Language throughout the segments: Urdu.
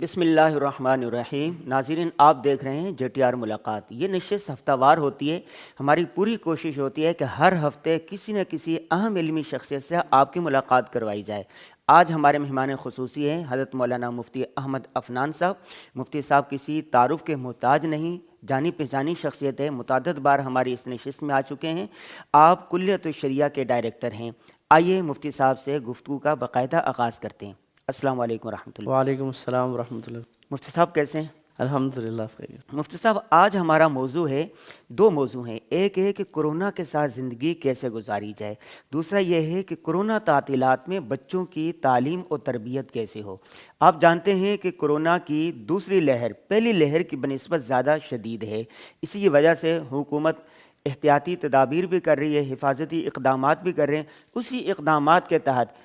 بسم اللہ الرحمن الرحیم۔ ناظرین، آپ دیکھ رہے ہیں JTR ملاقات۔ یہ نشست ہفتہ وار ہوتی ہے۔ ہماری پوری کوشش ہوتی ہے کہ ہر ہفتے کسی نہ کسی اہم علمی شخصیت سے آپ کی ملاقات کروائی جائے۔ آج ہمارے مہمان خصوصی ہیں حضرت مولانا مفتی احمد عفنان صاحب۔ مفتی صاحب کسی تعارف کے محتاج نہیں، جانی پہچانی شخصیت ہے، متعدد بار ہماری اس نشست میں آ چکے ہیں۔ آپ کلیت الشریعہ کے ڈائریکٹر ہیں۔ آئیے مفتی صاحب سے گفتگو کا باقاعدہ آغاز کرتے ہیں۔ السلام علیکم ورحمۃ اللہ۔ وعلیکم السلام ورحمۃ اللہ۔ مفتی صاحب کیسے ہیں؟ الحمدللہ خیریت۔ مفتی صاحب، آج ہمارا موضوع ہے، دو موضوع ہیں۔ ایک ہے کہ کورونا کے ساتھ زندگی کیسے گزاری جائے، دوسرا یہ ہے کہ کورونا تعطیلات میں بچوں کی تعلیم اور تربیت کیسے ہو۔ آپ جانتے ہیں کہ کورونا کی دوسری لہر پہلی لہر کی بنسبت زیادہ شدید ہے۔ اسی وجہ سے حکومت احتیاطی تدابیر بھی کر رہی ہے، حفاظتی اقدامات بھی کر رہے ہیں۔ اسی اقدامات کے تحت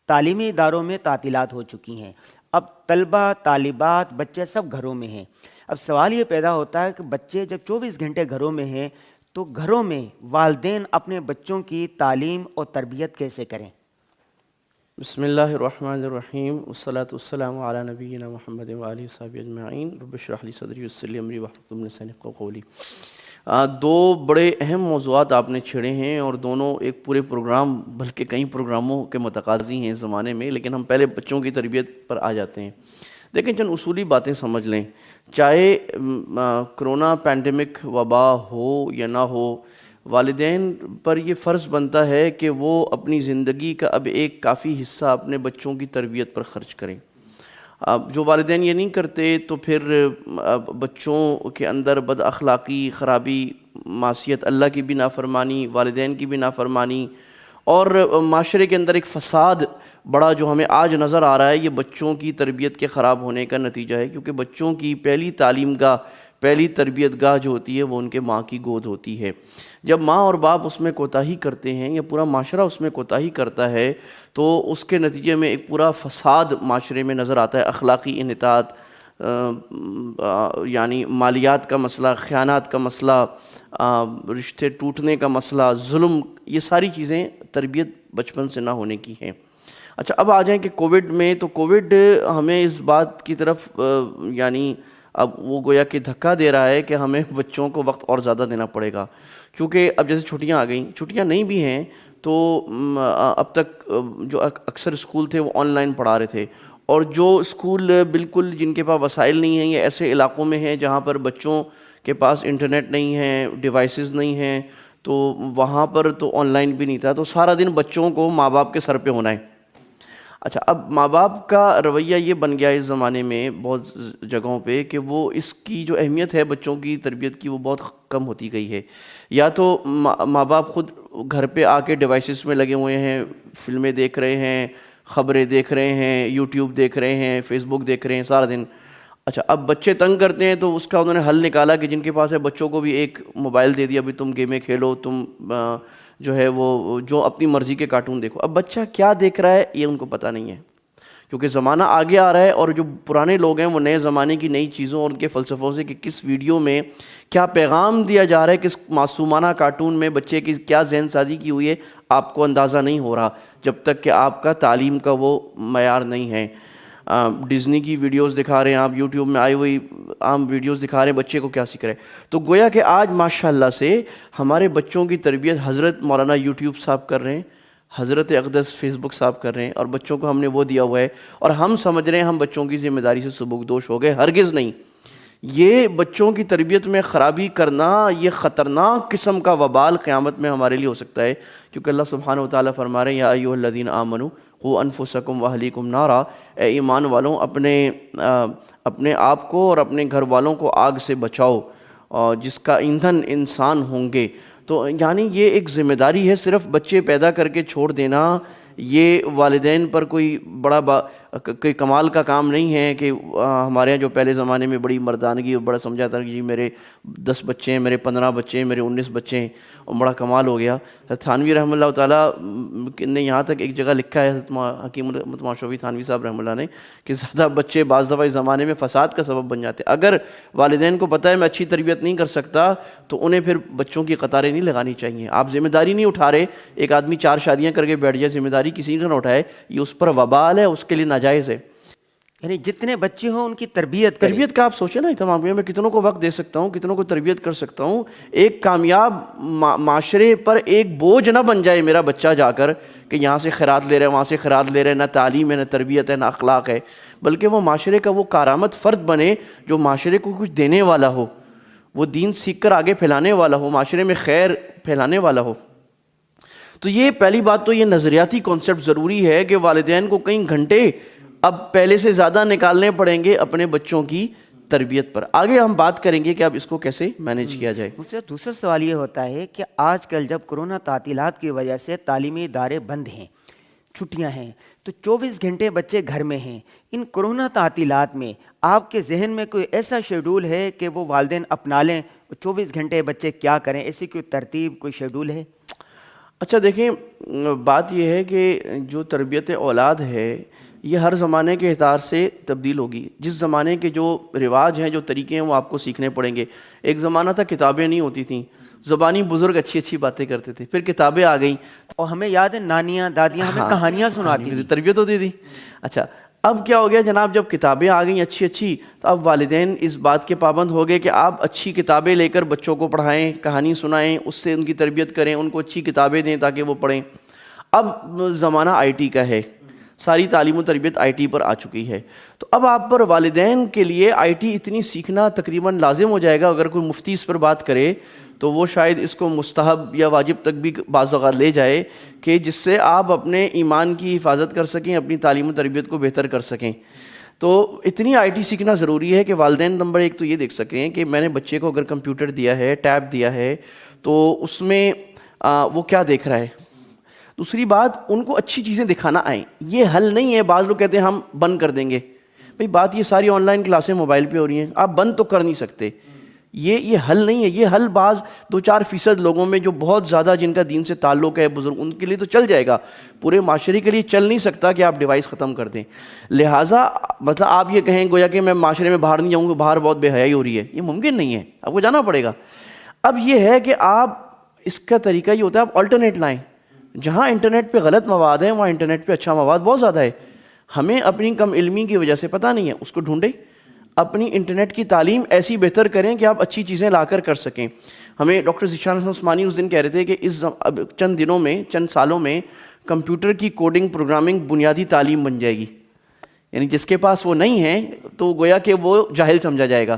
تعلیمی اداروں میں تعطیلات ہو چکی ہیں۔ اب طلبہ، طالبات، بچے سب گھروں میں ہیں۔ اب سوال یہ پیدا ہوتا ہے کہ بچے جب 24 گھنٹے گھروں میں ہیں تو گھروں میں والدین اپنے بچوں کی تعلیم اور تربیت کیسے کریں؟ بسم اللہ الرحمن الرحیم، والصلاة والسلام علی نبینا محمد وآلہ وصحبہ اجمعین۔ رب اشرح لی صدری ویسر لی امری واحلل عقدۃ من لسانی یفقہوا قولی۔ دو بڑے اہم موضوعات آپ نے چھیڑے ہیں اور دونوں ایک پورے پروگرام بلکہ کئی پروگراموں کے متقاضی ہیں اس زمانے میں، لیکن ہم پہلے بچوں کی تربیت پر آ جاتے ہیں۔ دیکھیں، چند اصولی باتیں سمجھ لیں۔ چاہے کرونا پینڈیمک وبا ہو یا نہ ہو، والدین پر یہ فرض بنتا ہے کہ وہ اپنی زندگی کا اب ایک کافی حصہ اپنے بچوں کی تربیت پر خرچ کریں۔ اب جو والدین یہ نہیں کرتے تو پھر بچوں کے اندر بد اخلاقی، خرابی، معصیت اللہ کی بھی نافرمانی، والدین کی بھی نافرمانی، اور معاشرے کے اندر ایک فساد بڑا جو ہمیں آج نظر آ رہا ہے، یہ بچوں کی تربیت کے خراب ہونے کا نتیجہ ہے۔ کیونکہ بچوں کی پہلی تعلیم گاہ، پہلی تربیت گاہ جو ہوتی ہے وہ ان کے ماں کی گود ہوتی ہے۔ جب ماں اور باپ اس میں کوتاہی کرتے ہیں یا پورا معاشرہ اس میں کوتاہی کرتا ہے تو اس کے نتیجے میں ایک پورا فساد معاشرے میں نظر آتا ہے۔ اخلاقی انحطاط، یعنی مالیات کا مسئلہ، خیانات کا مسئلہ، رشتے ٹوٹنے کا مسئلہ، ظلم، یہ ساری چیزیں تربیت بچپن سے نہ ہونے کی ہیں۔ اچھا، اب آ جائیں کہ کووڈ میں، تو کووڈ ہمیں اس بات کی طرف یعنی اب وہ گویا کہ دھکا دے رہا ہے کہ ہمیں بچوں کو وقت اور زیادہ دینا پڑے گا، کیونکہ اب جیسے چھٹیاں آ گئیں، چھٹیاں نہیں بھی ہیں تو اب تک جو اکثر اسکول تھے وہ آن لائن پڑھا رہے تھے، اور جو اسکول بالکل جن کے پاس وسائل نہیں ہیں یا ایسے علاقوں میں ہیں جہاں پر بچوں کے پاس انٹرنیٹ نہیں ہے، ڈیوائسز نہیں ہیں، تو وہاں پر تو آن لائن بھی نہیں تھا، تو سارا دن بچوں کو ماں باپ کے سر پہ ہونا ہے۔ اچھا، اب ماں باپ کا رویہ یہ بن گیا اس زمانے میں بہت جگہوں پہ کہ وہ اس کی جو اہمیت ہے بچوں کی تربیت کی وہ بہت کم ہوتی گئی ہے۔ یا تو ماں باپ خود گھر پہ آ کے ڈیوائسز میں لگے ہوئے ہیں، فلمیں دیکھ رہے ہیں، خبریں دیکھ رہے ہیں، یوٹیوب دیکھ رہے ہیں، فیس بک دیکھ رہے ہیں سارا دن۔ اچھا، اب بچے تنگ کرتے ہیں تو اس کا انہوں نے حل نکالا کہ جن کے پاس ہے بچوں کو بھی ایک موبائل دے دیا، بھی تم گیمیں کھیلو، تم جو ہے وہ جو اپنی مرضی کے کارٹون دیکھو۔ اب بچہ کیا دیکھ رہا ہے یہ ان کو پتہ نہیں ہے، کیونکہ زمانہ آگے آ رہا ہے، اور جو پرانے لوگ ہیں وہ نئے زمانے کی نئی چیزوں اور ان کے فلسفوں سے کہ کس ویڈیو میں کیا پیغام دیا جا رہا ہے، کس معصومانہ کارٹون میں بچے کی کیا ذہن سازی کی ہوئی ہے، آپ کو اندازہ نہیں ہو رہا جب تک کہ آپ کا تعلیم کا وہ معیار نہیں ہے۔ ڈزنی کی ویڈیوز دکھا رہے ہیں آپ، یوٹیوب میں آئی ہوئی عام ویڈیوز دکھا رہے ہیں، بچے کو کیا سیکھ رہے ہیں۔ تو گویا کہ آج ماشاءاللہ سے ہمارے بچوں کی تربیت حضرت مولانا یوٹیوب صاحب کر رہے ہیں، حضرت اقدس فیس بک صاحب کر رہے ہیں، اور بچوں کو ہم نے وہ دیا ہوا ہے، اور ہم سمجھ رہے ہیں ہم بچوں کی ذمہ داری سے سبکدوش ہو گئے۔ ہرگز نہیں۔ یہ بچوں کی تربیت میں خرابی کرنا یہ خطرناک قسم کا وبال قیامت میں ہمارے لیے ہو سکتا ہے، کیونکہ اللہ سبحانہ وتعالیٰ فرما رہے ہیں یا ایھا الذین آمنوا قوا انفسکم واہلیکم نارا، اے ایمان والوں اپنے آپ کو اور اپنے گھر والوں کو آگ سے بچاؤ، جس کا ایندھن انسان ہوں گے۔ تو یعنی یہ ایک ذمہ داری ہے، صرف بچے پیدا کر کے چھوڑ دینا یہ والدین پر کوئی بڑا کوئی کمال کا کام نہیں ہے کہ ہمارے یہاں جو پہلے زمانے میں بڑی مردانگی اور بڑا سمجھا تھا کہ جی میرے 10 بچے ہیں، میرے 15 بچے ہیں، میرے 19 بچے ہیں، اور بڑا کمال ہو گیا۔ تھانوی رحمہ اللہ تعالیٰ نے یہاں تک ایک جگہ لکھا ہے، حکیم ماشوی تھانوی صاحب رحمہ اللہ نے، کہ زیادہ بچے بعض دفعہ اس زمانے میں فساد کا سبب بن جاتے ہیں۔ اگر والدین کو پتہ ہے میں اچھی تربیت نہیں کر سکتا تو انہیں پھر بچوں کی قطاریں نہیں لگانی چاہیے۔ آپ ذمہ داری نہیں اٹھا رہے، ایک آدمی 4 شادیاں کر کے بیٹھ جائے، ذمہ داری کسی نے نہ اٹھائے، یہ اس پر وبال ہے، اس کے لیے ناجائز ہے۔ یعنی جتنے بچے ہوں ان کی تربیت کریں. تربیت کا آپ سوچیں نا تمام، میں کتنوں کو وقت دے سکتا ہوں، کتنوں کو تربیت کر سکتا ہوں. ایک کامیاب معاشرے پر ایک بوجھ نہ بن جائے میرا بچہ جا کر کہ یہاں سے خیرات لے رہے ہیں، وہاں سے خیرات لے رہے ہیں، نہ تعلیم ہے، نہ تربیت ہے، نہ اخلاق ہے، بلکہ وہ معاشرے کا وہ کارآمد فرد بنے جو معاشرے کو کچھ دینے والا ہو، وہ دین سیکھ کر آگے پھیلانے والا ہو، معاشرے میں خیر پھیلانے والا ہو. تو یہ پہلی بات تو یہ نظریاتی کانسیپٹ ضروری ہے کہ والدین کو کئی گھنٹے اب پہلے سے زیادہ نکالنے پڑیں گے اپنے بچوں کی تربیت پر. آگے ہم بات کریں گے کہ اب اس کو کیسے مینیج کیا جائے. مجھ سے دوسرا سوال یہ ہوتا ہے کہ آج کل جب کورونا تعطیلات کی وجہ سے تعلیمی ادارے بند ہیں، چھٹیاں ہیں، تو 24 گھنٹے بچے گھر میں ہیں. ان کورونا تعطیلات میں آپ کے ذہن میں کوئی ایسا شیڈول ہے کہ وہ والدین اپنا لیں؟ 24 گھنٹے بچے کیا کریں، ایسی کوئی ترتیب، کوئی شیڈول ہے؟ اچھا دیکھیں، بات یہ ہے کہ جو تربیت اولاد ہے یہ ہر زمانے کے اعتبار سے تبدیل ہوگی. جس زمانے کے جو رواج ہیں، جو طریقے ہیں، وہ آپ کو سیکھنے پڑیں گے. ایک زمانہ تھا کتابیں نہیں ہوتی تھیں، زبانی بزرگ اچھی اچھی باتیں کرتے تھے، پھر کتابیں آ گئیں. اور ہمیں یاد ہے نانیاں دادیاں ہمیں کہانیاں سناتی تھیں، تربیت ہوتی تھی. اچھا اب کیا ہو گیا جناب، جب کتابیں آ گئیں اچھی اچھی تو اب والدین اس بات کے پابند ہو گئے کہ آپ اچھی کتابیں لے کر بچوں کو پڑھائیں، کہانی سنائیں، اس سے ان کی تربیت کریں، ان کو اچھی کتابیں دیں تاکہ وہ پڑھیں. اب زمانہ آئی ٹی کا ہے، ساری تعلیم و تربیت آئی ٹی پر آ چکی ہے. تو اب آپ پر والدین کے لیے آئی ٹی اتنی سیکھنا تقریباً لازم ہو جائے گا. اگر کوئی مفتی اس پر بات کرے تو وہ شاید اس کو مستحب یا واجب تک بھی بعض اوقات لے جائے کہ جس سے آپ اپنے ایمان کی حفاظت کر سکیں، اپنی تعلیم و تربیت کو بہتر کر سکیں. تو اتنی آئی ٹی سیکھنا ضروری ہے کہ والدین نمبر ایک تو یہ دیکھ سکیں کہ میں نے بچے کو اگر کمپیوٹر دیا ہے، ٹیب دیا ہے، تو اس میں وہ کیا دیکھ رہا ہے. دوسری بات، ان کو اچھی چیزیں دکھانا آئیں. یہ حل نہیں ہے، بعض لوگ کہتے ہیں ہم بند کر دیں گے. بھئی بات یہ ساری آن لائن کلاسیں موبائل پہ ہو رہی ہیں، آپ بند تو کر نہیں سکتے. یہ حل نہیں ہے. یہ حل بعض 2-4% لوگوں میں جو بہت زیادہ جن کا دین سے تعلق ہے، بزرگ، ان کے لیے تو چل جائے گا. پورے معاشرے کے لیے چل نہیں سکتا کہ آپ ڈیوائس ختم کر دیں. لہٰذا مطلب آپ یہ کہیں گویا کہ میں معاشرے میں باہر نہیں جاؤں گا، باہر بہت بے حیائی ہو رہی ہے، یہ ممکن نہیں ہے، آپ کو جانا پڑے گا. اب یہ ہے کہ آپ اس کا طریقہ یہ ہوتا ہے آپ آلٹرنیٹ لائیں. جہاں انٹرنیٹ پہ غلط مواد ہے وہاں انٹرنیٹ پہ اچھا مواد بہت زیادہ ہے. ہمیں اپنی کم علمی کی وجہ سے پتہ نہیں ہے، اس کو ڈھونڈیں. اپنی انٹرنیٹ کی تعلیم ایسی بہتر کریں کہ آپ اچھی چیزیں لا کر سکیں. ہمیں ڈاکٹر ذیشان حسن عثمانی اس دن کہہ رہے تھے کہ اب چند دنوں میں، چند سالوں میں کمپیوٹر کی کوڈنگ، پروگرامنگ بنیادی تعلیم بن جائے گی. یعنی جس کے پاس وہ نہیں ہے تو گویا کہ وہ جاہل سمجھا جائے گا.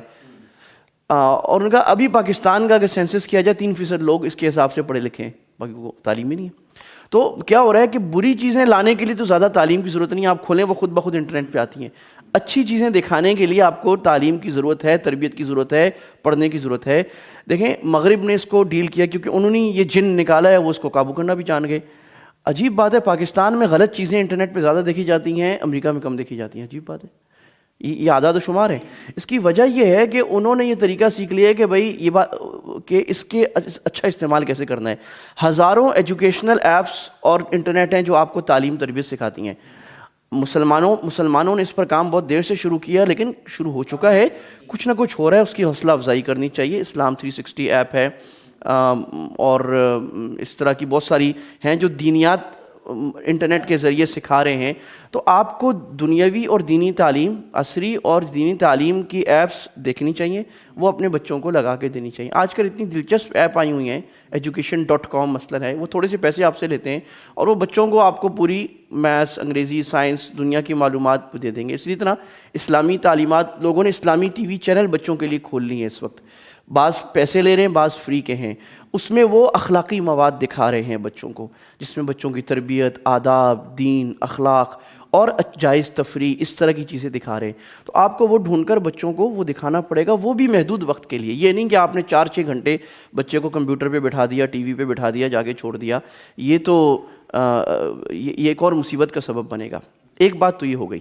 اور ان کا ابھی پاکستان کا اگر سینسس کیا جائے 3% لوگ اس کے حساب سے پڑھے لکھے ہیں، باقی کو تعلیم ہی نہیں ہے. تو کیا ہو رہا ہے کہ بری چیزیں لانے کے لیے تو زیادہ تعلیم کی ضرورت نہیں، آپ کھولیں وہ خود بخود انٹرنیٹ پہ آتی ہیں. اچھی چیزیں دکھانے کے لیے آپ کو تعلیم کی ضرورت ہے، تربیت کی ضرورت ہے، پڑھنے کی ضرورت ہے. دیکھیں مغرب نے اس کو ڈیل کیا کیونکہ انہوں نے یہ جن نکالا ہے، وہ اس کو قابو کرنا بھی جان گئے. عجیب بات ہے، پاکستان میں غلط چیزیں انٹرنیٹ پہ زیادہ دیکھی جاتی ہیں، امریکہ میں کم دیکھی جاتی ہیں. عجیب بات ہے، یہ اعداد و شمار ہے. اس کی وجہ یہ ہے کہ انہوں نے یہ طریقہ سیکھ لیا ہے کہ بھائی یہ بات کہ اس کے اچھا استعمال کیسے کرنا ہے. ہزاروں ایجوکیشنل ایپس اور انٹرنیٹ ہیں جو آپ کو تعلیم تربیت سکھاتی ہیں. مسلمانوں نے اس پر کام بہت دیر سے شروع کیا، لیکن شروع ہو چکا ہے، کچھ نہ کچھ ہو رہا ہے، اس کی حوصلہ افزائی کرنی چاہیے. اسلام 360 ایپ ہے اور اس طرح کی بہت ساری ہیں جو دینیات انٹرنیٹ کے ذریعے سکھا رہے ہیں. تو آپ کو دنیاوی اور دینی تعلیم، عصری اور دینی تعلیم کی ایپس دیکھنی چاہیے، وہ اپنے بچوں کو لگا کے دینی چاہیے. آج کل اتنی دلچسپ ایپ آئی ہوئی ہیں، education.com مثلاً ہے، وہ تھوڑے سے پیسے آپ سے لیتے ہیں اور وہ بچوں کو آپ کو پوری میتھس، انگریزی، سائنس، دنیا کی معلومات دے دیں گے. اسی طرح اسلامی تعلیمات، لوگوں نے اسلامی ٹی وی چینل بچوں کے لیے کھول لی ہیں اس وقت. بعض پیسے لے رہے ہیں، بعض فری کے ہیں. اس میں وہ اخلاقی مواد دکھا رہے ہیں بچوں کو، جس میں بچوں کی تربیت، آداب، دین، اخلاق اور جائز تفریح، اس طرح کی چیزیں دکھا رہے ہیں. تو آپ کو وہ ڈھونڈ کر بچوں کو وہ دکھانا پڑے گا، وہ بھی محدود وقت کے لیے. یہ نہیں کہ آپ نے 4-6 گھنٹے بچے کو کمپیوٹر پہ بٹھا دیا، ٹی وی پہ بٹھا دیا، جا کے چھوڑ دیا. یہ تو یہ ایک اور مصیبت کا سبب بنے گا. ایک بات تو یہ ہو گئی.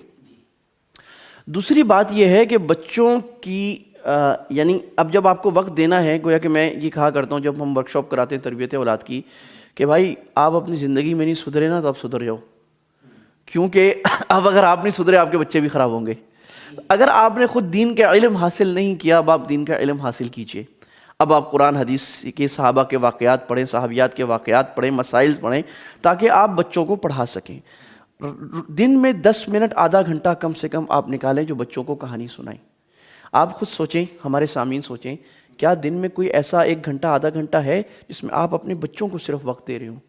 دوسری بات یہ ہے کہ بچوں کی یعنی اب جب آپ کو وقت دینا ہے، گویا کہ میں یہ کہا کرتا ہوں جب ہم ورکشاپ کراتے ہیں تربیت اولاد کی، کہ بھائی آپ اپنی زندگی میں نہیں سدھرے نا تو آپ سدھر جاؤ. کیونکہ اب اگر آپ نہیں سدھرے آپ کے بچے بھی خراب ہوں گے. اگر آپ نے خود دین کا علم حاصل نہیں کیا، اب آپ دین کا علم حاصل کیجئے. اب آپ قرآن حدیث کے صحابہ کے واقعات پڑھیں، صحابیات کے واقعات پڑھیں، مسائل پڑھیں، تاکہ آپ بچوں کو پڑھا سکیں. دن میں 10 منٹ آدھا گھنٹہ کم سے کم آپ نکالیں جو بچوں کو کہانی سنائیں. آپ خود سوچیں, ہمارے سامعین سوچیں, کیا دن میں کوئی ایسا 1 گھنٹہ آدھا گھنٹہ ہے جس میں آپ اپنے بچوں کو صرف وقت دے رہے ہوں؟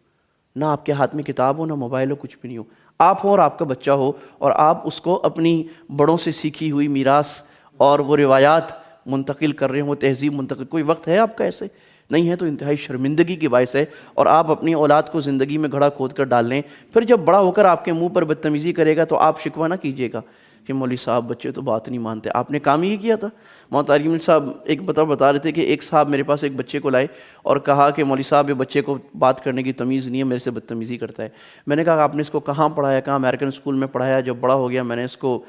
نہ آپ کے ہاتھ میں کتاب ہو, نہ موبائل ہو, کچھ بھی نہیں ہو. آپ ہو اور آپ کا بچہ ہو, اور آپ اس کو اپنی بڑوں سے سیکھی ہوئی میراث اور وہ روایات منتقل کر رہے ہوں, وہ تہذیب منتقل. کوئی وقت ہے آپ کا ایسے؟ نہیں ہے, تو انتہائی شرمندگی کی باعث ہے. اور آپ اپنی اولاد کو زندگی میں گھڑا کھود کر ڈال لیں, پھر جب بڑا ہو کر آپ کے منہ پر بدتمیزی کرے گا تو آپ شکوہ نہ کیجیے گا کہ مولوی صاحب بچے تو بات نہیں مانتے. آپ نے کام ہی کیا تھا. مولانا طارق جمیل صاحب ایک بتا رہے تھے کہ ایک صاحب میرے پاس ایک بچے کو لائے اور کہا کہ مولوی صاحب یہ بچے کو بات کرنے کی تمیز نہیں ہے, میرے سے بدتمیزی کرتا ہے. میں نے کہا آپ نے اس کو کہاں پڑھایا؟ کہاں امریکن اسکول میں پڑھایا. جب بڑا ہو گیا میں نے اس کو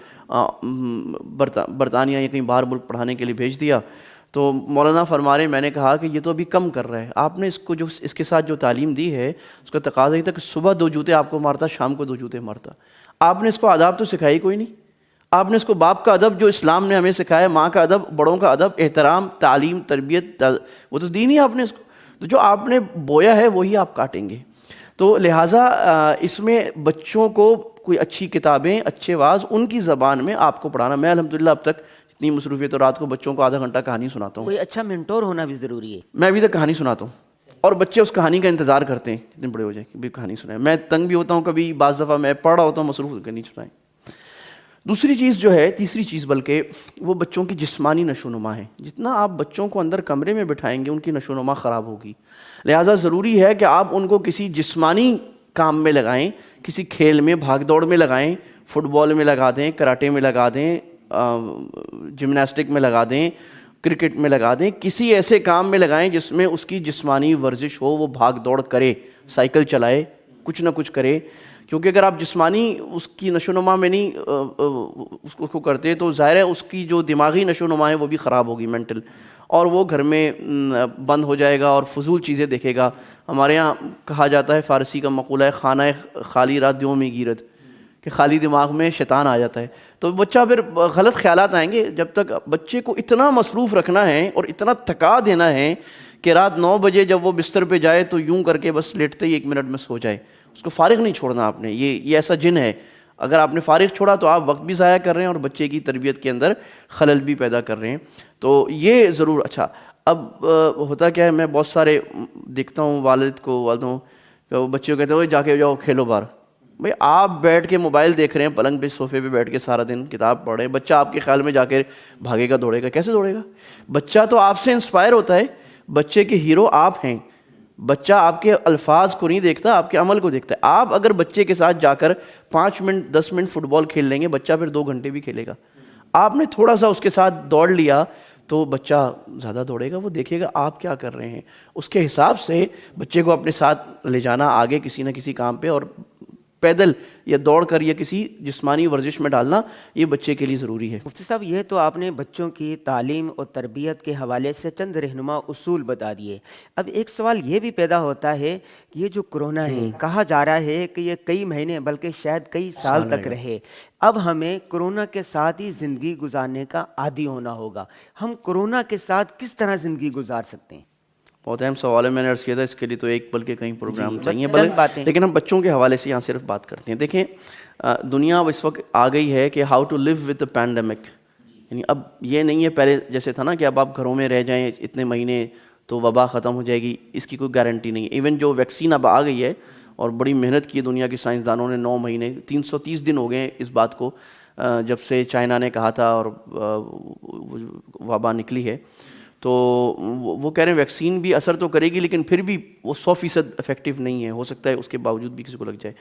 برطانیہ یا کہیں باہر ملک پڑھانے کے لیے بھیج دیا. تو مولانا فرما رہے, میں نے کہا کہ یہ تو ابھی کم کر رہا ہے. آپ نے اس کو جو اس کے ساتھ جو تعلیم دی ہے اس کا تقاضا یہ تھا کہ صبح 2 جوتے آپ کو مارتا, شام کو 2 جوتے مارتا. آپ نے اس کو آداب تو سکھائی کوئی نہیں. آپ نے اس کو باپ کا ادب جو اسلام نے ہمیں سکھایا, ماں کا ادب, بڑوں کا ادب, احترام, تعلیم, تربیت, وہ تو دی نہیں آپ نے اس کو. تو جو آپ نے بویا ہے وہی آپ کاٹیں گے. تو لہٰذا اس میں بچوں کو کوئی اچھی کتابیں, اچھے واعظ ان کی زبان میں آپ کو پڑھانا. میں الحمدللہ اب تک اتنی مصروفیت, اور رات کو بچوں کو آدھا گھنٹہ کہانی سناتا ہوں. کوئی اچھا منٹور ہونا بھی ضروری ہے. میں ابھی تک کہانی سناتا ہوں اور بچے اس کہانی کا انتظار کرتے ہیں جتنے بڑے ہو جائیں کہ بھی کہانی سنائیں. میں تنگ بھی ہوتا ہوں کبھی, بعض دفعہ میں پڑھ رہا ہوتا ہوں مصروف ہو کر نہیں سنائیں. دوسری چیز جو ہے, تیسری چیز بلکہ, وہ بچوں کی جسمانی نشو و نما ہے. جتنا آپ بچوں کو اندر کمرے میں بٹھائیں گے ان کی نشو و نما خراب ہوگی. لہٰذا ضروری ہے کہ آپ ان کو کسی جسمانی کام میں لگائیں, کسی کھیل میں, بھاگ دوڑ میں لگائیں, فٹ بال میں لگا دیں, کراٹے میں لگا دیں, جمناسٹک میں لگا دیں, کرکٹ میں لگا دیں. کسی ایسے کام میں لگائیں جس میں اس کی جسمانی ورزش ہو, وہ بھاگ دوڑ کرے, سائیکل چلائے, کچھ نہ کچھ کرے. کیونکہ اگر آپ جسمانی اس کی نشو و نما میں نہیں اس کو کرتے تو ظاہر ہے اس کی جو دماغی نشو و نما ہے وہ بھی خراب ہوگی, مینٹل, اور وہ گھر میں بند ہو جائے گا اور فضول چیزیں دیکھے گا. ہمارے ہاں کہا جاتا ہے, فارسی کا مقولہ ہے, خانہ خالی رات دیوں میں گیرت, کہ خالی دماغ میں شیطان آ جاتا ہے. تو بچہ پھر غلط خیالات آئیں گے. جب تک بچے کو اتنا مصروف رکھنا ہے اور اتنا تھکا دینا ہے کہ رات 9 بجے جب وہ بستر پہ جائے تو یوں کر کے بس لیٹتے ہی 1 منٹ میں سو جائے, اس کو فارغ نہیں چھوڑنا آپ نے. یہ ایسا جن ہے, اگر آپ نے فارغ چھوڑا تو آپ وقت بھی ضائع کر رہے ہیں اور بچے کی تربیت کے اندر خلل بھی پیدا کر رہے ہیں. تو یہ ضرور. اچھا, اب ہوتا کیا ہے, میں بہت سارے دیکھتا ہوں والدوں کہ بچے کو کہتے ہیں جا کے جاؤ کھیلو باہر. بھئی آپ بیٹھ کے موبائل دیکھ رہے ہیں, پلنگ پہ صوفے پہ بیٹھ کے سارا دن کتاب پڑھ رہے ہیں. بچہ آپ کے خیال میں جا کے بھاگے گا, دوڑے گا؟ کیسے دوڑے گا؟ بچہ تو آپ سے انسپائر ہوتا ہے. بچے کے ہیرو آپ ہیں. بچہ آپ کے الفاظ کو نہیں دیکھتا, آپ کے عمل کو دیکھتا ہے. آپ اگر بچے کے ساتھ جا کر 5 منٹ 10 منٹ فٹ بال کھیل لیں گے, بچہ پھر 2 گھنٹے بھی کھیلے گا. آپ نے تھوڑا سا اس کے ساتھ دوڑ لیا تو بچہ زیادہ دوڑے گا, وہ دیکھے گا آپ کیا کر رہے ہیں. اس کے حساب سے بچے کو اپنے ساتھ لے جانا آگے کسی نہ کسی کام پہ, اور پیدل یا دوڑ کر یا کسی جسمانی ورزش میں ڈالنا, یہ بچے کے لیے ضروری ہے. مفتی صاحب, یہ تو آپ نے بچوں کی تعلیم اور تربیت کے حوالے سے چند رہنما اصول بتا دیے. اب ایک سوال یہ بھی پیدا ہوتا ہے, یہ جو کرونا ہے, کہا جا رہا ہے کہ یہ کئی مہینے بلکہ شاید کئی سال تک رہے. اب ہمیں کرونا کے ساتھ ہی زندگی گزارنے کا عادی ہونا ہوگا. ہم کرونا کے ساتھ کس طرح زندگی گزار سکتے ہیں؟ بہت اہم سوال ہے, میں نے عرض کیا تھا اس کے لیے تو ایک بلکہ کئی پروگرام چاہیے, لیکن ہم بچوں کے حوالے سے یہاں صرف بات کرتے ہیں. دیکھیں, دنیا اس وقت آ گئی ہے کہ how to live with the pandemic. یعنی اب یہ نہیں ہے پہلے جیسے تھا نا کہ اب آپ گھروں میں رہ جائیں اتنے مہینے تو وبا ختم ہو جائے گی, اس کی کوئی گارنٹی نہیں ہے. ایون جو ویکسین اب آ گئی ہے اور بڑی محنت کی دنیا کی سائنسدانوں نے, 9 مہینے 330 دن ہو گئے اس بات کو جب سے چائنا نے کہا تھا اور وبا نکلی ہے. تو وہ کہہ رہے ہیں ویکسین بھی اثر تو کرے گی لیکن پھر بھی وہ 100% افیکٹو نہیں ہے, ہو سکتا ہے اس کے باوجود بھی کسی کو لگ جائے.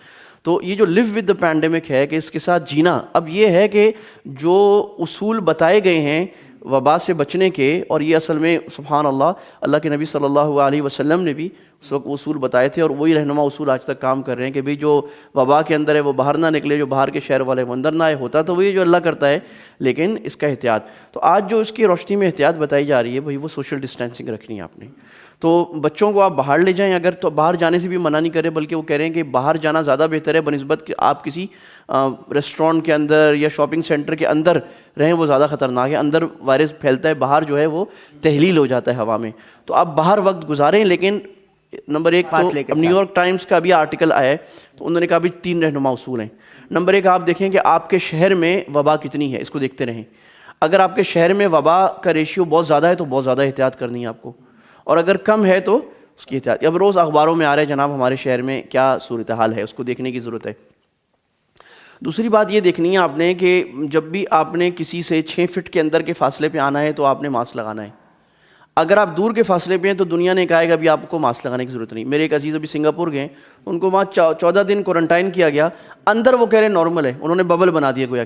تو یہ جو لیو ود دا پینڈیمک ہے کہ اس کے ساتھ جینا, اب یہ ہے کہ جو اصول بتائے گئے ہیں وبا سے بچنے کے, اور یہ اصل میں سبحان اللہ, اللہ کے نبی صلی اللہ علیہ وسلم نے بھی اس وقت اصول بتائے تھے, اور وہی رہنما اصول آج تک کام کر رہے ہیں کہ بھئی جو وبا کے اندر ہے وہ باہر نہ نکلے, جو باہر کے شہر والے وہ اندر نہ آئے. ہوتا تو وہی جو اللہ کرتا ہے, لیکن اس کا احتیاط. تو آج جو اس کی روشنی میں احتیاط بتائی جا رہی ہے بھئی وہ سوشل ڈسٹینسنگ رکھنی ہے آپ نے. تو بچوں کو آپ باہر لے جائیں, اگر تو باہر جانے سے بھی منع نہیں کرے, بلکہ وہ کہہ رہے ہیں کہ باہر جانا زیادہ بہتر ہے بنسبت کہ آپ کسی ریسٹورینٹ کے اندر یا شاپنگ سینٹر کے اندر رہیں, وہ زیادہ خطرناک ہے. اندر وائرس پھیلتا ہے, باہر جو ہے وہ تحلیل ہو جاتا ہے ہوا میں. تو آپ باہر وقت گزاریں, لیکن نمبر ایک تو اب نیو یارک ٹائمز کا بھی آرٹیکل آیا ہے تو انہوں نے کہا بھی 3 رہنما اصول ہیں. نمبر ایک آپ دیکھیں کہ آپ کے شہر میں وبا کتنی ہے، اس کو دیکھتے رہیں. اگر آپ کے شہر میں وبا کا ریشیو بہت زیادہ ہے تو بہت زیادہ احتیاط کرنی ہے آپ کو، اور اگر کم ہے تو اس کی احتیاط. اب روز اخباروں میں آ رہا ہے جناب ہمارے شہر میں کیا صورتحال ہے، اس کو دیکھنے کی ضرورت ہے. دوسری بات یہ دیکھنی ہے آپ نے کہ جب بھی آپ نے کسی سے 6 فٹ کے اندر کے فاصلے پہ آنا ہے تو آپ نے ماسک لگانا ہے. اگر آپ دور کے فاصلے پہ ہیں تو دنیا نے کہا ہے کہ ابھی آپ کو ماسک لگانے کی ضرورت نہیں. میرے ایک عزیز ابھی سنگاپور گئے، ان کو وہاں 14 دن کوارنٹائن کیا گیا. اندر وہ کہہ رہے نارمل ہے، انہوں نے ببل بنا دیا گویا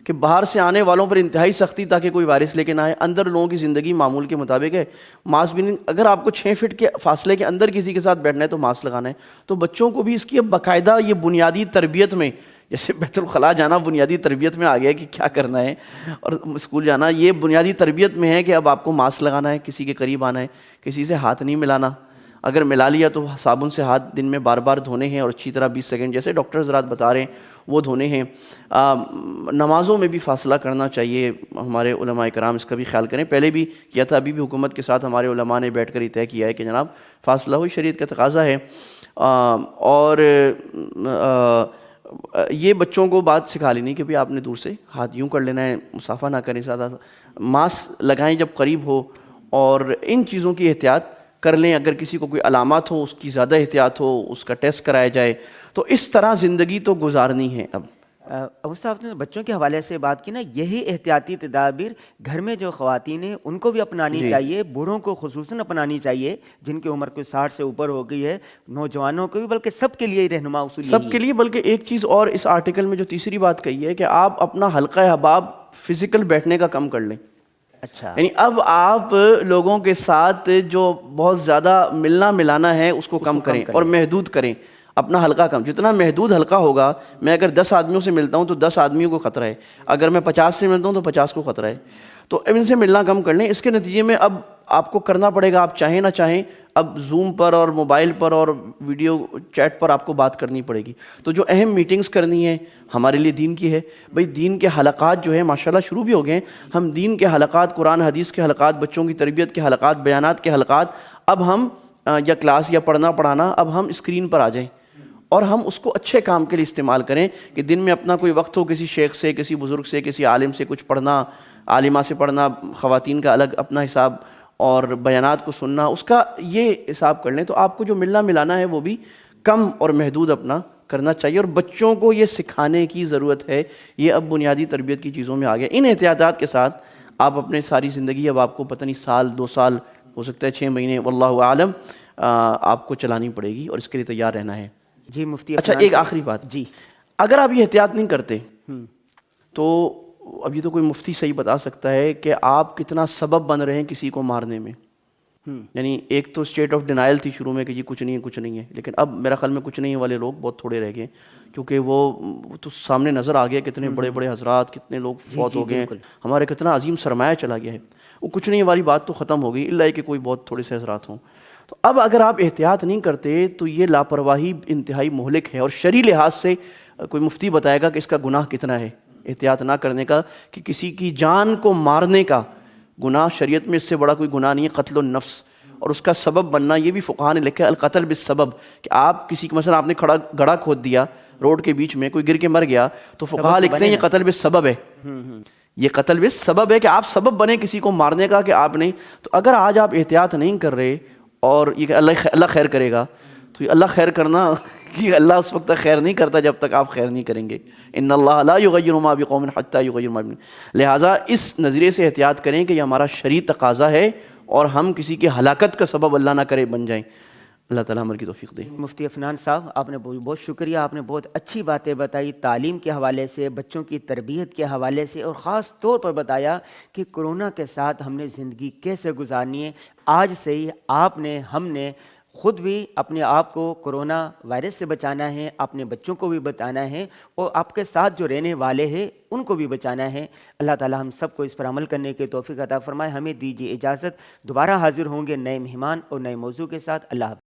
کہ باہر سے آنے والوں پر انتہائی سختی تاکہ کوئی وائرس لے کے نہ آئے. اندر لوگوں کی زندگی معمول کے مطابق ہے. ماسک بھی نہیں، اگر آپ کو 6 فٹ کے فاصلے کے اندر کسی کے ساتھ بیٹھنا ہے تو ماسک لگانا ہے. تو بچوں کو بھی اس کی اب باقاعدہ یہ بنیادی تربیت میں، جیسے بیت الخلاء جانا بنیادی تربیت میں آ گیا کہ کیا کرنا ہے، اور اسکول جانا یہ بنیادی تربیت میں ہے کہ اب آپ کو ماسک لگانا ہے، کسی کے قریب آنا ہے، کسی سے ہاتھ نہیں ملانا. اگر ملا لیا تو صابن سے ہاتھ دن میں بار بار دھونے ہیں، اور اچھی طرح 20 سیکنڈ جیسے ڈاکٹر حضرات بتا رہے ہیں وہ دھونے ہیں. نمازوں میں بھی فاصلہ کرنا چاہیے. ہمارے علماء کرام اس کا بھی خیال کریں. پہلے بھی کیا تھا، ابھی بھی حکومت کے ساتھ ہمارے علماء نے بیٹھ کر یہ طے کیا ہے کہ جناب فاصلہ ہو، شریعت کا تقاضا ہے. اور یہ بچوں کو بات سکھا لینی کہ آپ نے دور سے ہاتھ یوں کر لینا ہے، مصافحہ نہ کریں، زیادہ ماسک لگائیں جب قریب ہو، اور ان چیزوں کی احتیاط کر لیں. اگر کسی کو کوئی علامات ہو اس کی زیادہ احتیاط ہو، اس کا ٹیسٹ کرایا جائے. تو اس طرح زندگی تو گزارنی ہے. اب صاحب نے بچوں کے حوالے سے بات کی نا، یہی احتیاطی تدابیر گھر میں جو خواتین ہیں ان کو بھی اپنانی چاہیے، بوڑھوں کو خصوصاً اپنانی چاہیے جن کی عمر کوئی 60 سے اوپر ہو گئی ہے، نوجوانوں کو بھی، بلکہ سب کے لیے رہنما اصول سب کے لیے. بلکہ ایک چیز اور اس آرٹیکل میں جو تیسری بات کہی ہے کہ آپ اپنا حلقہ احباب فزیکل بیٹھنے کا کم کر لیں. اچھا، یعنی اب آپ لوگوں کے ساتھ جو بہت زیادہ ملنا ملانا ہے اس کو کم کریں اور محدود کریں. اپنا حلقہ کم، جتنا محدود حلقہ ہوگا. میں اگر 10 آدمیوں سے ملتا ہوں تو 10 آدمیوں کو خطرہ ہے، اگر میں 50 سے ملتا ہوں تو 50 کو خطرہ ہے. تو اب ان سے ملنا کم کر لیں. اس کے نتیجے میں اب آپ کو کرنا پڑے گا، آپ چاہیں نہ چاہیں، اب زوم پر اور موبائل پر اور ویڈیو چیٹ پر آپ کو بات کرنی پڑے گی. تو جو اہم میٹنگز کرنی ہے ہمارے لیے دین کی ہے. بھئی دین کے حلقات جو ہیں ماشاءاللہ شروع بھی ہو گئے ہیں. ہم دین کے حلقات، قرآن حدیث کے حلقات، بچوں کی تربیت کے حلقات، بیانات کے حلقات، اب ہم یا کلاس یا پڑھنا پڑھانا اب ہم اسکرین پر آ جائیں اور ہم اس کو اچھے کام کے لیے استعمال کریں. کہ دن میں اپنا کوئی وقت ہو کسی شیخ سے، کسی بزرگ سے، کسی عالم سے کچھ پڑھنا، عالمہ سے پڑھنا، خواتین کا الگ اپنا حساب اور بیانات کو سننا، اس کا یہ حساب کر لیں. تو آپ کو جو ملنا ملانا ہے وہ بھی کم اور محدود اپنا کرنا چاہیے. اور بچوں کو یہ سکھانے کی ضرورت ہے. یہ اب بنیادی تربیت کی چیزوں میں آ گیا. ان احتیاطات کے ساتھ آپ اپنے ساری زندگی، اب آپ کو پتہ نہیں سال 2 سال ہو سکتا ہے 6 مہینے واللہ عالم، آپ کو چلانی پڑے گی اور اس کے لیے تیار رہنا ہے. جی مفتی. اچھا ایک آخری بات، جی اگر آپ یہ احتیاط نہیں کرتے تو اب یہ تو کوئی مفتی صحیح بتا سکتا ہے کہ آپ کتنا سبب بن رہے ہیں کسی کو مارنے میں. یعنی ایک تو اسٹیٹ آف ڈینائل تھی شروع میں کہ جی کچھ نہیں ہے، کچھ نہیں ہے، لیکن اب میرا خیال میں کچھ نہیں ہے والے لوگ بہت تھوڑے رہ گئے، کیونکہ وہ تو سامنے نظر آ گیا کتنے بڑے بڑے حضرات، کتنے لوگ فوت ہو گئے ہیں، ہمارے کتنا عظیم سرمایہ چلا گیا ہے. وہ کچھ نہیں والی بات تو ختم ہو گئی، اللہ کہ کوئی بہت تھوڑے سے حضرات ہوں. تو اب اگر آپ احتیاط نہیں کرتے تو یہ لاپرواہی انتہائی مہلک ہے. اور شرعی لحاظ سے کوئی مفتی بتائے گا کہ اس کا گناہ کتنا ہے احتیاط نہ کرنے کا، کہ کسی کی جان کو مارنے کا گناہ شریعت میں اس سے بڑا کوئی گناہ نہیں ہے. قتل النفس اور اس کا سبب بننا، یہ بھی فقہاء نے لکھا ہے القتل بالسبب، کہ آپ کسی کو مثلا آپ نے گڑھا کھود دیا روڈ کے بیچ میں، کوئی گر کے مر گیا تو فقہاء لکھتے ہیں یہ قتل بالسبب ہے. یہ قتل بالسبب ہے کہ آپ سبب بنے کسی کو مارنے کا کہ آپ نہیں. تو اگر آج آپ احتیاط نہیں کر رہے اور یہ کہ اللہ خیر کرے گا، تو یہ اللہ خیر کرنا کہ اللہ اس وقت تک خیر نہیں کرتا جب تک آپ خیر نہیں کریں گے. ان اللہ لا یغیر ما بقوم حتی یغیر ما بہم. لہٰذا اس نظریے سے احتیاط کریں کہ یہ ہمارا شرعی تقاضا ہے اور ہم کسی کی ہلاکت کا سبب اللہ نہ کرے بن جائیں. اللہ تعالیٰ ہماری توفیق دے. مفتی عفنان صاحب، آپ نے بہت شکریہ. آپ نے بہت اچھی باتیں بتائی تعلیم کے حوالے سے، بچوں کی تربیت کے حوالے سے، اور خاص طور پر بتایا کہ کرونا کے ساتھ ہم نے زندگی کیسے گزارنی ہے. آج سے ہی آپ نے، ہم نے خود بھی اپنے آپ کو کرونا وائرس سے بچانا ہے، اپنے بچوں کو بھی بچانا ہے، اور آپ کے ساتھ جو رہنے والے ہیں ان کو بھی بچانا ہے. اللہ تعالی ہم سب کو اس پر عمل کرنے کی توفیق عطا فرمائے. ہمیں دیجیے اجازت، دوبارہ حاضر ہوں گے نئے مہمان اور نئے موضوع کے ساتھ. اللہ حافظ.